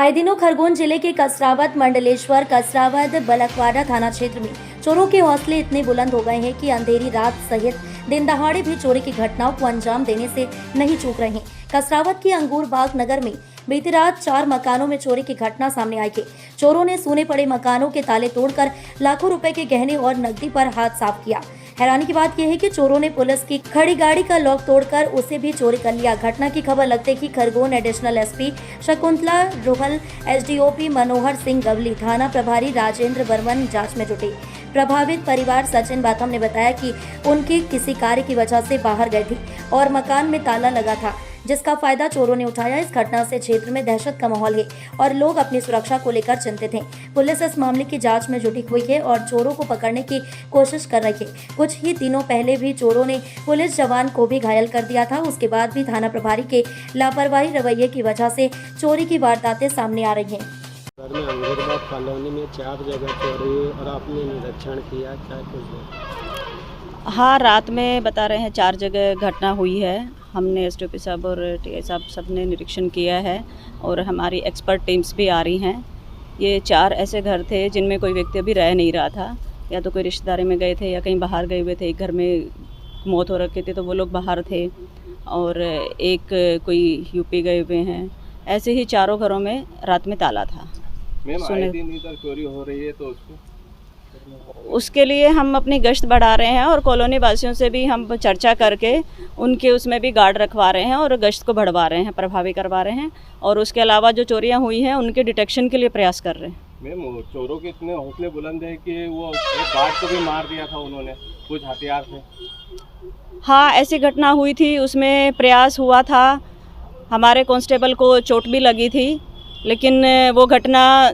आए दिनों खरगोन जिले के कसरावद, मंडलेश्वर, कसरावद, बलकवाड़ा थाना क्षेत्र में चोरों के हौसले इतने बुलंद हो गए हैं कि अंधेरी रात सहित दिन दहाड़े भी चोरी की घटनाओं को अंजाम देने से नहीं चूक रहे हैं। कसरावद के अंगूर बाग नगर में बीती रात 4 मकानों में चोरी की घटना सामने आई थी। चोरों ने सूने पड़े मकानों के ताले तोड़कर लाखों रुपए के गहने और नकदी पर हाथ साफ किया। हैरानी की बात यह है कि चोरों ने पुलिस की खड़ी गाड़ी का लॉक तोड़कर उसे भी चोरी कर लिया। घटना की खबर लगते ही Khargone additional SP Shakuntala Rohal, SDOP Manohar Singh Gawli, थाना प्रभारी राजेंद्र बर्मन जांच में जुटे। प्रभावित परिवार सचिन बाथम ने बताया कि उनके किसी कार्य की वजह से बाहर गए थे और मकान में ताला लगा था, जिसका फायदा चोरों ने उठाया। इस घटना से क्षेत्र में दहशत का माहौल है और लोग अपनी सुरक्षा को लेकर चिंतित हैं। पुलिस इस मामले की जांच में जुटी हुई है और चोरों को पकड़ने की कोशिश कर रही है। कुछ ही दिनों पहले भी चोरों ने पुलिस जवान को भी घायल कर दिया था। उसके बाद भी थाना प्रभारी के लापरवाही रवैये की वजह से चोरी की वारदातें सामने आ रही हैं। अंगूरबाग कॉलोनी में 4 जगह चोरी हुई और आपने निरीक्षण किया, क्या कुछ? हाँ, रात में बता रहे हैं 4 जगह घटना हुई है। हमने एसडीओपी साहब और टीआई साहब सब ने निरीक्षण किया है और हमारी एक्सपर्ट टीम्स भी आ रही हैं। ये 4 ऐसे घर थे जिनमें कोई व्यक्ति अभी रह नहीं रहा था, या तो कोई रिश्तेदारी में गए थे या कहीं बाहर गए हुए थे। एक घर में मौत हो रखी थी तो वो लोग बाहर थे और एक कोई यूपी गए हुए हैं। ऐसे ही 4 घरों में रात में ताला था। आए दिन इधर चोरी हो रही है तो उसके लिए हम अपनी गश्त बढ़ा रहे हैं और कॉलोनी वासियों से भी हम चर्चा करके उनके उसमें भी गार्ड रखवा रहे हैं और गश्त को बढ़वा रहे हैं, प्रभावी करवा रहे हैं। और उसके अलावा जो चोरियां हुई हैं उनके डिटेक्शन के लिए प्रयास कर रहे हैं। मैम, चोरों के इतने हौसले बुलंद है कि वो एक गार्ड को भी मार दिया था उन्होंने कुछ हथियार से। हाँ, ऐसी घटना हुई थी, उसमें प्रयास हुआ था। हमारे कांस्टेबल को चोट भी लगी थी, लेकिन वो घटना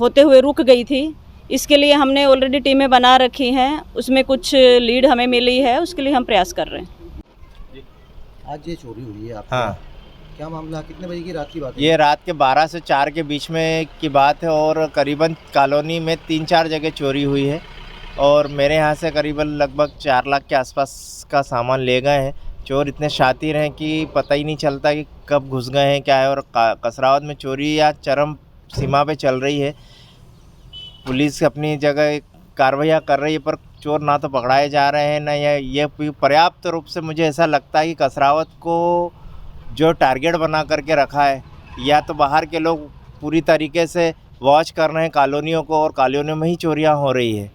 होते हुए रुक गई थी। इसके लिए हमने ऑलरेडी टीमें बना रखी हैं, उसमें कुछ लीड हमें मिली है, उसके लिए हम प्रयास कर रहे हैं। आज ये चोरी हुई है आपकी? हाँ। क्या मामला, कितने बजे की रात की बात है? ये रात के 12 से 4 के बीच में की बात है और करीबन कॉलोनी में 3-4 जगह चोरी हुई है और मेरे यहाँ से करीबन लगभग 4 लाख के आसपास का सामान ले गए हैं। चोर इतने शातिर हैं कि पता ही नहीं चलता कि कब घुस गए हैं, क्या है। और कसरावद में चोरी या चरम सीमा पे चल रही है। पुलिस अपनी जगह कार्रवाई कर रही है पर चोर ना तो पकड़ाए जा रहे हैं ना ये पर्याप्त रूप से मुझे ऐसा लगता है कि कसरावद को जो टारगेट बना करके रखा है, या तो बाहर के लोग पूरी तरीके से वॉच कर रहे हैं कॉलोनियों को और कॉलोनियों में ही चोरियां हो रही है।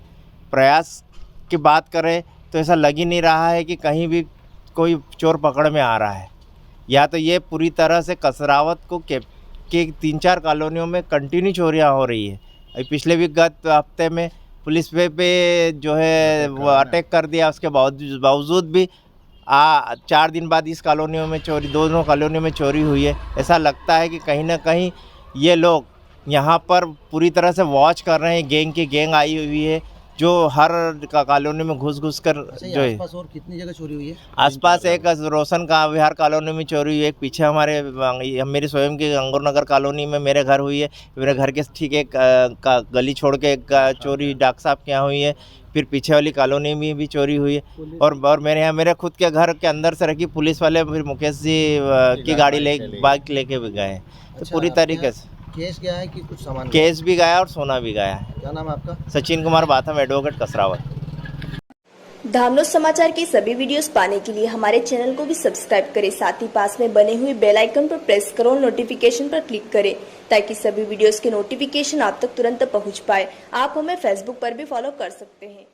प्रयास की बात करें तो ऐसा लग ही नहीं रहा है कि कहीं भी कोई चोर पकड़ में आ रहा है। या तो ये पूरी तरह से कसरावद को के 3-4 कॉलोनियों में कंटिन्यू चोरियां हो रही है। पिछले भी गत हफ्ते में पुलिस पे जो है वो अटैक कर दिया, उसके बावजूद भी 4 दिन बाद इस कॉलोनियों में चोरी, दोनों कॉलोनियों में चोरी हुई है। ऐसा लगता है कि कहीं ना कहीं ये लोग यहाँ पर पूरी तरह से वॉच कर रहे हैं। गैंग की गैंग आई हुई है जो हर कॉलोनी में घुस कर जो है। आसपास और कितनी जगह चोरी हुई है? आसपास एक रोशन का विहार कॉलोनी में चोरी हुई है, एक पीछे मेरी स्वयं की अंगूर नगर कॉलोनी में मेरे घर हुई है। मेरे घर के ठीक एक गली छोड़ के एक चोरी डॉक्टर साहब के यहाँ हुई है। फिर पीछे वाली कॉलोनी में भी चोरी हुई है और मेरे यहाँ मेरे खुद के घर के अंदर से रखी पुलिस वाले फिर मुकेश जी की गाड़ी बाइक लेके भी गए। तो पूरी तरीके से केस गया है कि कुछ सामान? केस भी गया और सोना भी गया है। क्या नाम है आपका? सचिन कुमार बाथम, एडवोकेट, कसरावद। धामनोद समाचार के सभी वीडियोस पाने के लिए हमारे चैनल को भी सब्सक्राइब करें, साथ ही पास में बने हुए बेल आइकन पर प्रेस करो और नोटिफिकेशन पर क्लिक करें ताकि सभी वीडियोस के नोटिफिकेशन आप तक तुरंत पहुंच पाए। आप हमें फेसबुक पर भी फॉलो कर सकते हैं।